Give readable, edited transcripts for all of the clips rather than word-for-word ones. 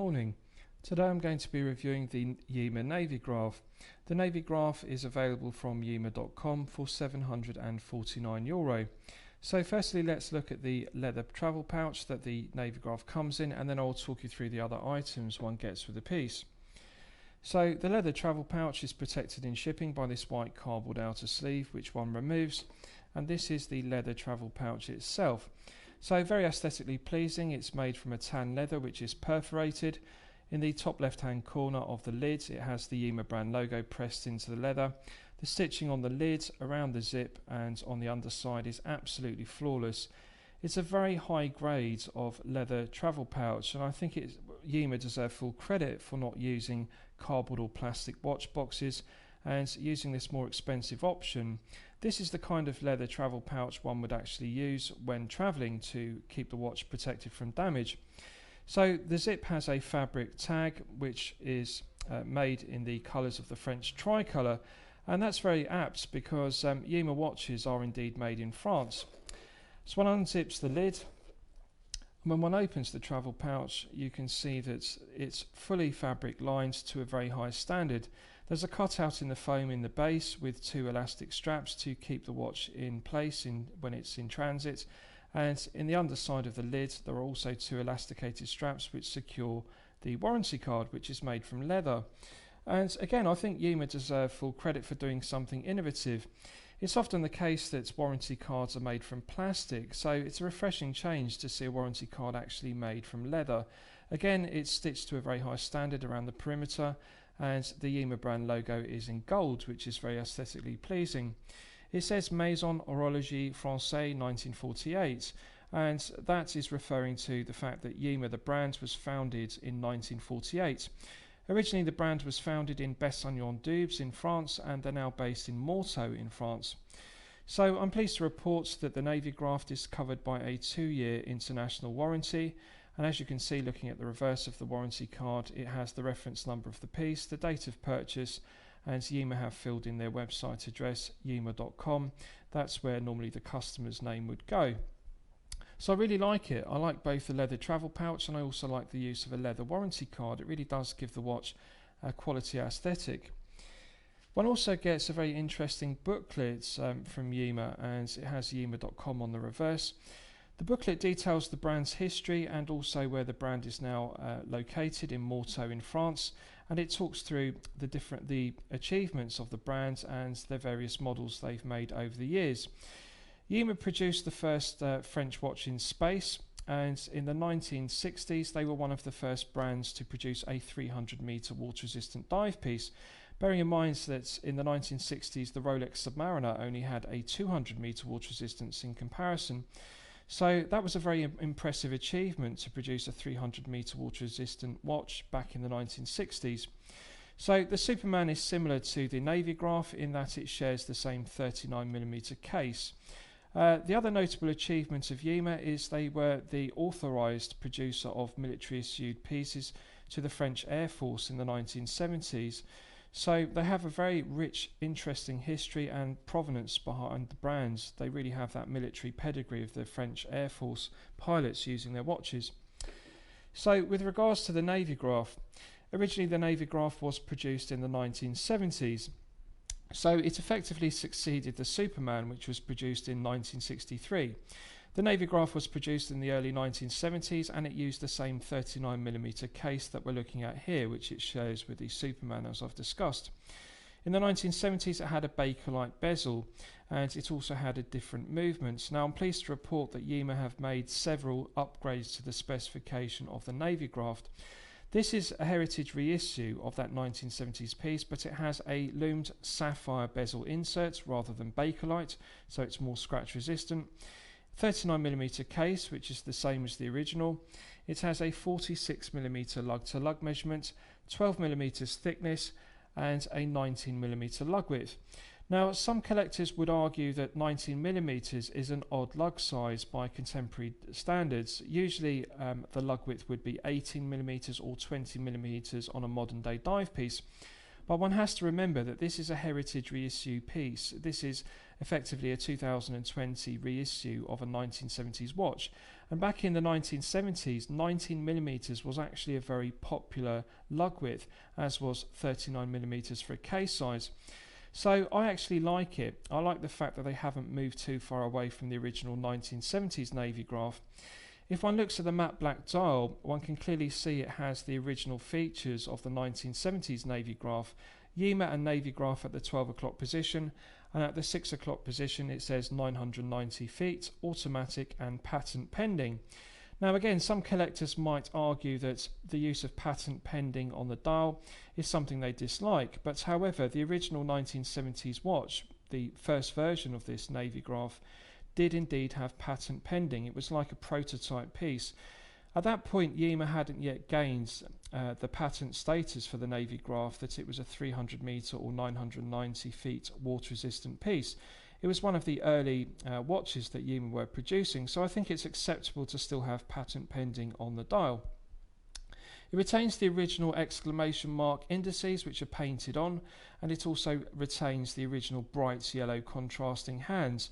morning. Today I'm going to be reviewing the Yema Navygraf. The Navygraf is available from yema.com for €749. So firstly, let's look at the leather travel pouch that the Navygraf comes in, and then I'll talk you through the other items one gets with the piece. So the leather travel pouch is protected in shipping by this white cardboard outer sleeve which one removes, and this is the leather travel pouch itself. So very aesthetically pleasing. It's made from a tan leather which is perforated. In the top left hand corner of the lid it has the Yema brand logo pressed into the leather. The stitching on the lid, around the zip and on the underside is absolutely flawless. It's a very high grade of leather travel pouch, and I think Yema deserve full credit for not using cardboard or plastic watch boxes and using this more expensive option. This is the kind of leather travel pouch one would actually use when travelling to keep the watch protected from damage. So the zip has a fabric tag which is made in the colours of the French tricolour, and that's very apt because Yema watches are indeed made in France. So one unzips the lid, and when one opens the travel pouch you can see that it's fully fabric lined to a very high standard. There's a cutout in the foam in the base with two elastic straps to keep the watch in place when it's in transit, and in the underside of the lid there are also two elasticated straps which secure the warranty card, which is made from leather. And again, I think Yema deserve full credit for doing something innovative. It's often the case that warranty cards are made from plastic, so it's a refreshing change to see a warranty card actually made from leather. Again, it's stitched to a very high standard around the perimeter, and the Yema brand logo is in gold, which is very aesthetically pleasing. It says Maison Horlogerie Française 1948, and that is referring to the fact that Yema, the brand, was founded in 1948. Originally the brand was founded in Bezel in France, and they're now based in Morteau in France. So I'm pleased to report that the Navygraf is covered by a 2-year international warranty, and as you can see looking at the reverse of the warranty card, it has the reference number of the piece, the date of purchase, and Yema have filled in their website address, yema.com. That's where normally the customer's name would go. So I really like it. I like both the leather travel pouch and I also like the use of a leather warranty card. It really does give the watch a quality aesthetic. One also gets a very interesting booklet from Yema, and it has yema.com on the reverse. The booklet details the brand's history and also where the brand is now located in Morteau in France, and it talks through the achievements of the brand and their various models they've made over the years. Yema produced the first French watch in space, and in the 1960s they were one of the first brands to produce a 300-meter water-resistant dive piece, bearing in mind that in the 1960s the Rolex Submariner only had a 200-meter water resistance in comparison. So that was a very impressive achievement to produce a 300-meter water-resistant watch back in the 1960s. So the Superman is similar to the Navygraf in that it shares the same 39mm case. The other notable achievement of Yema is they were the authorised producer of military-issued pieces to the French Air Force in the 1970s. So they have a very rich, interesting history and provenance behind the brands. They really have that military pedigree of the French Air Force pilots using their watches. So with regards to the Navygraf, originally the Navygraf was produced in the 1970s. So it effectively succeeded the Superman, which was produced in 1963. The Navygraf was produced in the early 1970s, and it used the same 39mm case that we're looking at here, which it shares with the Superman as I've discussed. In the 1970s it had a Bakelite bezel, and it also had a different movements. Now I'm pleased to report that Yema have made several upgrades to the specification of the Navygraf. This is a heritage reissue of that 1970s piece, but it has a lumed sapphire bezel insert rather than Bakelite, so it's more scratch resistant. 39mm case, which is the same as the original. It has a 46mm lug to lug measurement, 12mm thickness, and a 19mm lug width. Now some collectors would argue that 19mm is an odd lug size by contemporary standards. Usually the lug width would be 18mm or 20mm on a modern day dive piece. But one has to remember that this is a heritage reissue piece. This is effectively a 2020 reissue of a 1970s watch. And back in the 1970s, 19mm was actually a very popular lug width, as was 39mm for a case size. So I actually like it. I like the fact that they haven't moved too far away from the original 1970s Navygraf. If one looks at the matte black dial, one can clearly see it has the original features of the 1970s Navygraf, Yema and Navygraf at the 12 o'clock position, and at the 6 o'clock position it says 990 feet, automatic and patent pending. Now again, some collectors might argue that the use of patent pending on the dial is something they dislike, but however, the original 1970s watch, the first version of this Navygraf, did indeed have patent pending. It was like a prototype piece. At that point, Yema hadn't yet gained the patent status for the Navygraf that it was a 300 metre or 990 feet water resistant piece. It was one of the early watches that Yema were producing, so I think it's acceptable to still have patent pending on the dial. It retains the original exclamation mark indices which are painted on, and it also retains the original bright yellow contrasting hands.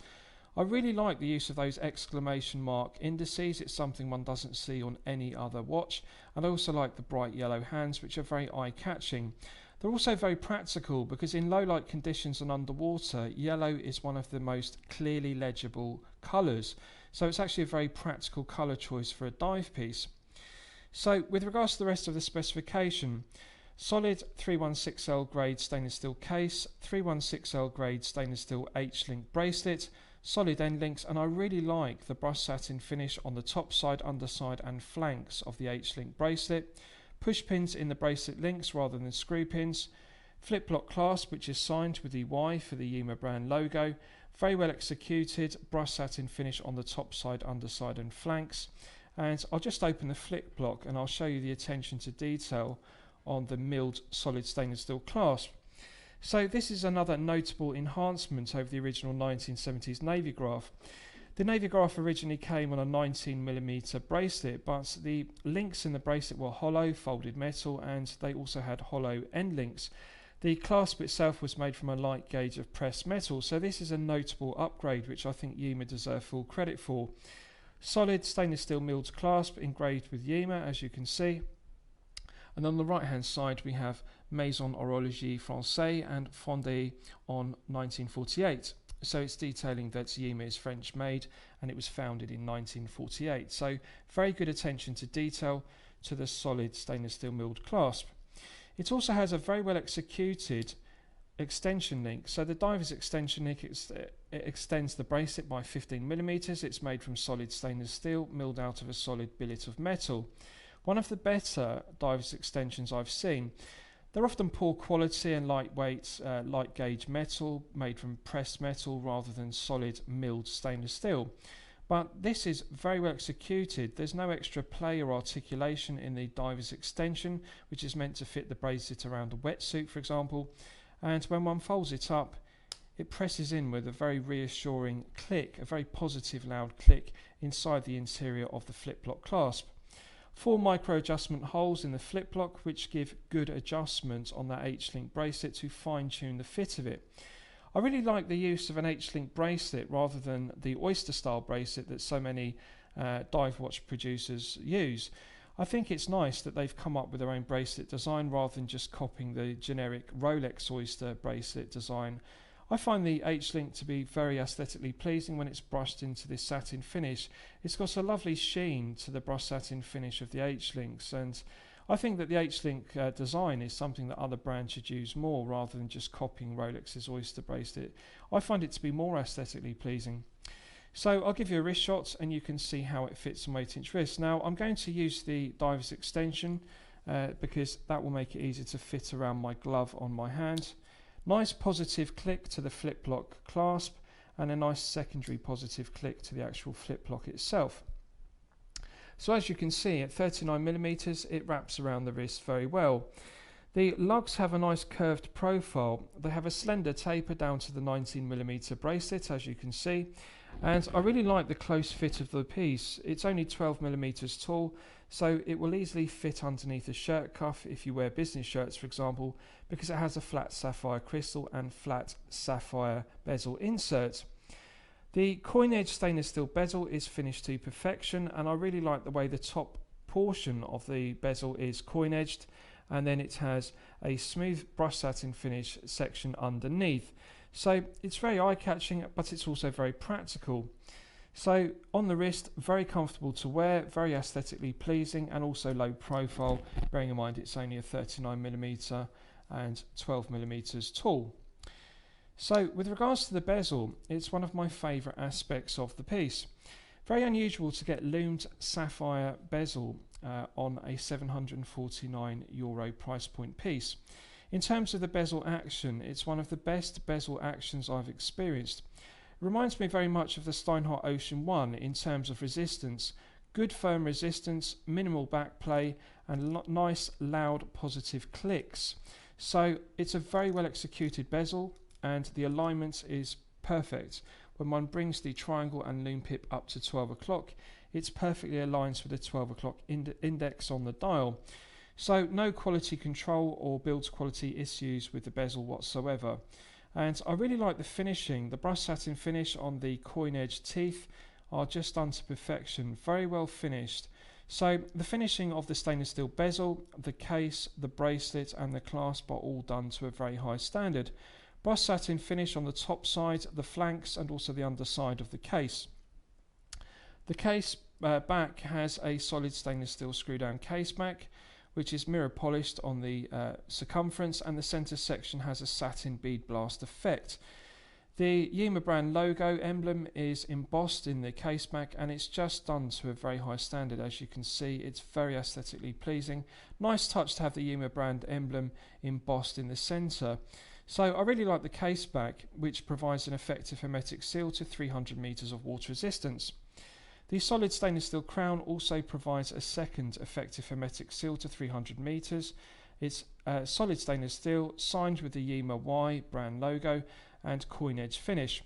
I really like the use of those exclamation mark indices. It's something one doesn't see on any other watch, and I also like the bright yellow hands, which are very eye-catching. They're also very practical because in low light conditions and underwater, yellow is one of the most clearly legible colours, so it's actually a very practical colour choice for a dive piece. So with regards to the rest of the specification, solid 316L grade stainless steel case, 316L grade stainless steel H-link bracelet, solid end links, and I really like the brushed satin finish on the top side, underside and flanks of the H-link bracelet, push pins in the bracelet links rather than screw pins, flip lock clasp which is signed with the Y for the Yema brand logo, very well executed brushed satin finish on the top side, underside and flanks. And I'll just open the flip block and I'll show you the attention to detail on the milled solid stainless steel clasp. So this is another notable enhancement over the original 1970s Navygraf. The Navygraf originally came on a 19mm bracelet, but the links in the bracelet were hollow, folded metal, and they also had hollow end links. The clasp itself was made from a light gauge of pressed metal, so this is a notable upgrade which I think Yema deserve full credit for. Solid stainless steel milled clasp engraved with Yema, as you can see. And on the right hand side we have Maison Horlogerie Française and fondé en 1948. So it's detailing that Yema is French made and it was founded in 1948. So very good attention to detail to the solid stainless steel milled clasp. It also has a very well executed extension link. So the diver's extension link, it extends the bracelet by 15mm. It's made from solid stainless steel milled out of a solid billet of metal. One of the better diver's extensions I've seen. They're often poor quality and lightweight, light gauge metal made from pressed metal rather than solid milled stainless steel. But this is very well executed. There's no extra play or articulation in the diver's extension, which is meant to fit the bracelet around a wetsuit, for example. And when one folds it up, it presses in with a very reassuring click, a very positive loud click inside the interior of the flip lock clasp. 4 micro adjustment holes in the flip lock which give good adjustment on that H-link bracelet to fine tune the fit of it. I really like the use of an H-link bracelet rather than the oyster style bracelet that so many dive watch producers use. I think it's nice that they've come up with their own bracelet design rather than just copying the generic Rolex oyster bracelet design. I find the H-link to be very aesthetically pleasing when it's brushed into this satin finish. It's got a lovely sheen to the brushed satin finish of the H-links, and I think that the H-link design is something that other brands should use more rather than just copying Rolex's oyster bracelet. I find it to be more aesthetically pleasing. So I'll give you a wrist shot and you can see how it fits on my 8-inch wrist. Now I'm going to use the diver's extension because that will make it easier to fit around my glove on my hand. Nice positive click to the flip lock clasp and a nice secondary positive click to the actual flip lock itself. So as you can see, at 39mm it wraps around the wrist very well. The lugs have a nice curved profile. They have a slender taper down to the 19mm bracelet, as you can see, And I really like the close fit of the piece. It's only 12mm tall, so it will easily fit underneath a shirt cuff if you wear business shirts, for example, because it has a flat sapphire crystal and flat sapphire bezel insert. The coin edge stainless steel bezel is finished to perfection, and I really like the way the top portion of the bezel is coin edged, and then it has a smooth brush satin finish section underneath. So it's very eye-catching, but it's also very practical. So on the wrist, very comfortable to wear, very aesthetically pleasing, and also low profile, bearing in mind it's only a 39mm and 12mm tall. So with regards to the bezel, it's one of my favourite aspects of the piece. Very unusual to get loomed sapphire bezel on a €749 price point piece. In terms of the bezel action, it's one of the best bezel actions I've experienced. It reminds me very much of the Steinhardt Ocean 1 in terms of resistance. Good firm resistance, minimal backplay, and nice loud positive clicks. So it's a very well executed bezel, and the alignment is perfect. When one brings the triangle and loom pip up to 12 o'clock, it's perfectly aligned with the 12 o'clock index on the dial. So no quality control or build quality issues with the bezel whatsoever. And I really like the finishing. The brush satin finish on the coin edge teeth are just done to perfection. Very well finished. So the finishing of the stainless steel bezel, the case, the bracelet and the clasp are all done to a very high standard. Brush satin finish on the top side, the flanks and also the underside of the case. The case back has a solid stainless steel screw down case back, which is mirror polished on the circumference, and the center section has a satin bead blast effect. The Yema brand logo emblem is embossed in the case back, and it's just done to a very high standard. As you can see, it's very aesthetically pleasing. Nice touch to have the Yema brand emblem embossed in the center. So I really like the case back, which provides an effective hermetic seal to 300 meters of water resistance. The solid stainless steel crown also provides a second effective hermetic seal to 300 meters. It's solid stainless steel, signed with the Yema Y brand logo and coin edge finish.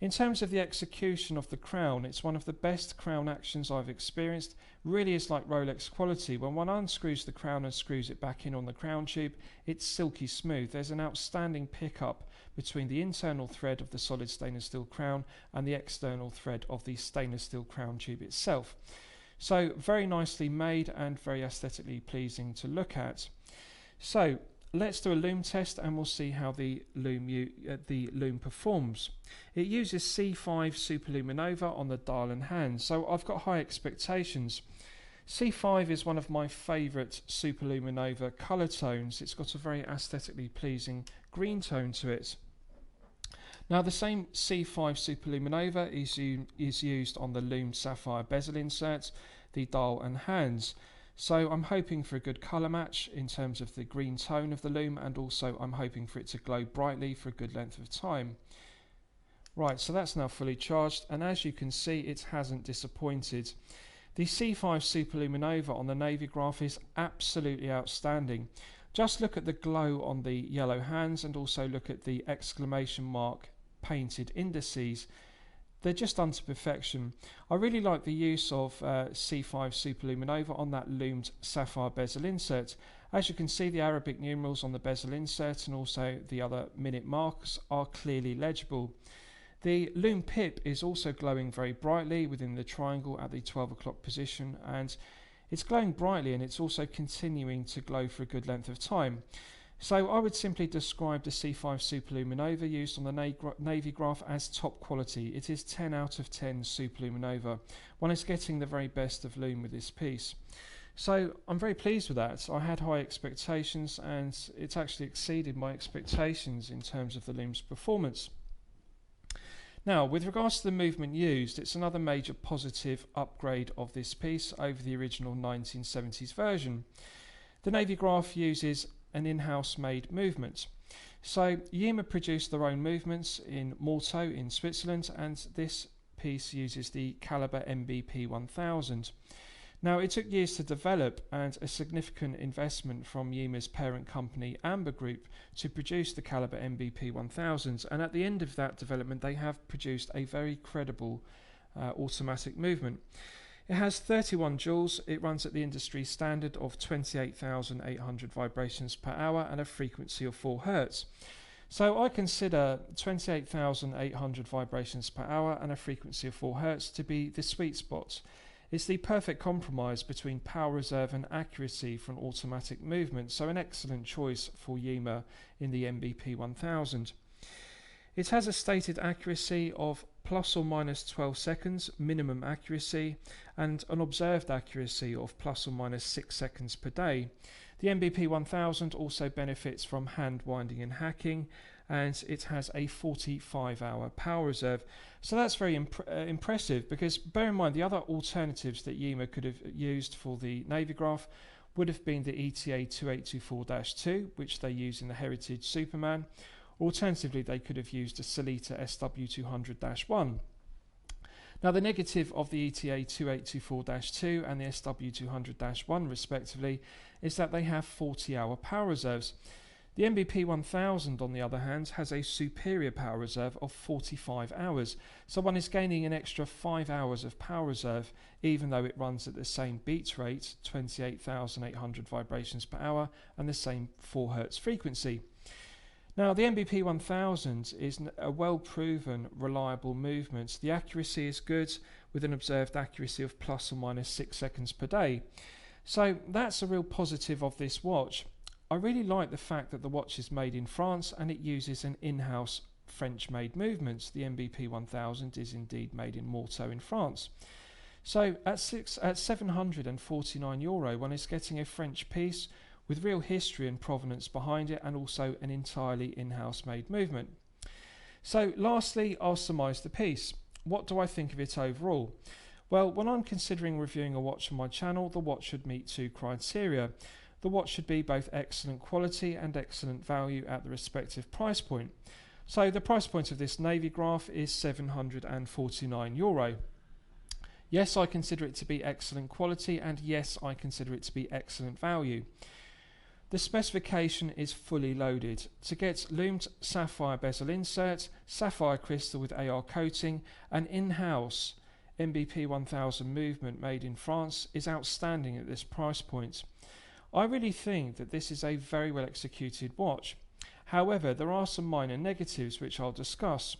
In terms of the execution of the crown, it's one of the best crown actions I've experienced. Really is like Rolex quality. When one unscrews the crown and screws it back in on the crown tube, it's silky smooth. There's an outstanding pickup between the internal thread of the solid stainless steel crown and the external thread of the stainless steel crown tube itself. So very nicely made and very aesthetically pleasing to look at. So let's do a loom test and we'll see how the loom performs. It uses C5 Superluminova on the dial and hand, so I've got high expectations. C5 is one of my favourite Superluminova colour tones. It's got a very aesthetically pleasing green tone to it. Now the same C5 Superluminova is used on the loomed sapphire bezel inserts, the dial and hands. So I'm hoping for a good colour match in terms of the green tone of the loom, and also I'm hoping for it to glow brightly for a good length of time. Right, so that's now fully charged, and as you can see, it hasn't disappointed. The C5 Superluminova on the Navygraf is absolutely outstanding. Just look at the glow on the yellow hands, and also look at the exclamation mark painted indices. They're just done to perfection. I really like the use of C5 Superluminova on that loomed sapphire bezel insert. As you can see, the Arabic numerals on the bezel insert and also the other minute marks are clearly legible. The loom pip is also glowing very brightly within the triangle at the 12 o'clock position, and it's glowing brightly and it's also continuing to glow for a good length of time. So I would simply describe the C5 Superluminova used on the Navygraf as top quality. It is 10 out of 10 Superluminova. One is getting the very best of loom with this piece. So I'm very pleased with that. I had high expectations and it's actually exceeded my expectations in terms of the loom's performance. Now, with regards to the movement used, it's another major positive upgrade of this piece over the original 1970s version. The Navygraf uses an in-house made movement. So Yema produced their own movements in Morteau in Switzerland, and this piece uses the caliber MBP 1000. Now, it took years to develop and a significant investment from Yema's parent company Amber Group to produce the caliber MBP 1000s, and at the end of that development they have produced a very credible automatic movement. It has 31 joules, it runs at the industry standard of 28,800 vibrations per hour and a frequency of 4 Hz. So I consider 28,800 vibrations per hour and a frequency of 4 Hz to be the sweet spot. It's the perfect compromise between power reserve and accuracy for an automatic movement, so an excellent choice for Yema in the MBP 1000. It has a stated accuracy of plus or minus 12 seconds minimum accuracy and an observed accuracy of plus or minus 6 seconds per day. The MBP 1000 also benefits from hand winding and hacking, and it has a 45-hour power reserve. So that's very impressive, because bear in mind the other alternatives that Yema could have used for the Navygraf would have been the ETA 2824-2, which they use in the Heritage Superman. Alternatively, they could have used a Sellita SW200-1. Now, the negative of the ETA 2824-2 and the SW200-1 respectively is that they have 40-hour power reserves. The MBP 1000 on the other hand has a superior power reserve of 45 hours, so one is gaining an extra 5 hours of power reserve even though it runs at the same beat rate, 28,800 vibrations per hour, and the same 4 Hz frequency. Now, the MBP 1000 is a well-proven, reliable movement. The accuracy is good, with an observed accuracy of plus or minus 6 seconds per day. So that's a real positive of this watch. I really like the fact that the watch is made in France and it uses an in-house French-made movement. The MBP 1000 is indeed made in Morteau in France. So at €749, one is getting a French piece with real history and provenance behind it, and also an entirely in-house made movement. So lastly, I'll surmise the piece. What do I think of it overall? Well, when I'm considering reviewing a watch on my channel, the watch should meet 2 criteria. The watch should be both excellent quality and excellent value at the respective price point. So the price point of this Navygraf is €749. Yes, I consider it to be excellent quality, and yes, I consider it to be excellent value. The specification is fully loaded. To get lumed sapphire bezel insert, sapphire crystal with AR coating, an in-house MBP 1000 movement made in France is outstanding at this price point. I really think that this is a very well executed watch. However, there are some minor negatives which I'll discuss.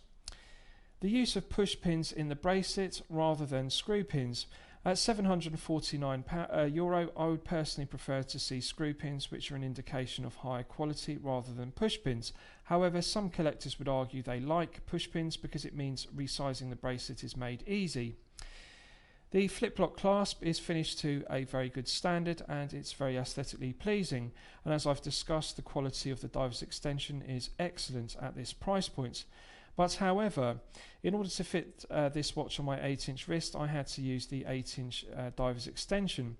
The use of push pins in the bracelet rather than screw pins. At €749, I would personally prefer to see screw pins, which are an indication of higher quality, rather than push pins. However, some collectors would argue they like push pins because it means resizing the bracelet is made easy. The flip-lock clasp is finished to a very good standard and it's very aesthetically pleasing, and as I've discussed, the quality of the diver's extension is excellent at this price point. But however, in order to fit this watch on my 8-inch wrist, I had to use the 8-inch diver's extension.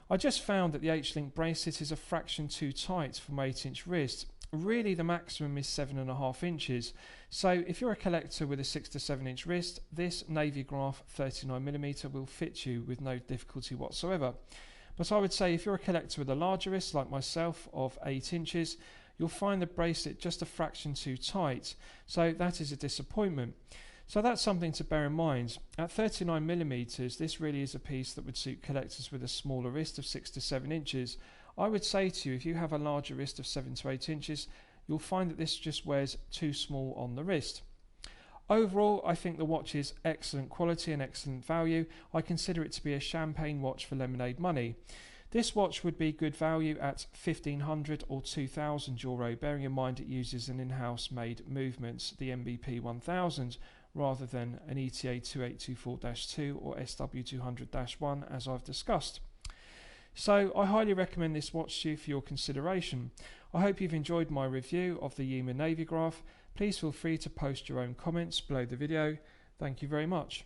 I just found that the H-link bracelet is a fraction too tight for my 8-inch wrist. Really, the maximum is 7.5 inches. So if you're a collector with a 6 to 7 inch wrist, this Navygraf 39mm will fit you with no difficulty whatsoever. But I would say if you're a collector with a larger wrist like myself of 8 inches, you'll find the bracelet just a fraction too tight, so that is a disappointment. So that's something to bear in mind. At 39mm, this really is a piece that would suit collectors with a smaller wrist of 6 to 7 inches. I would say to you, if you have a larger wrist of 7 to 8 inches, you'll find that this just wears too small on the wrist. Overall, I think the watch is excellent quality and excellent value. I consider it to be a champagne watch for lemonade money. This watch would be good value at €1,500 or €2,000, bearing in mind it uses an in-house made movement, the MBP 1000, rather than an ETA 2824-2 or SW200-1 as I've discussed. So I highly recommend this watch to you for your consideration. I hope you've enjoyed my review of the Yema Navygraf. Please feel free to post your own comments below the video. Thank you very much.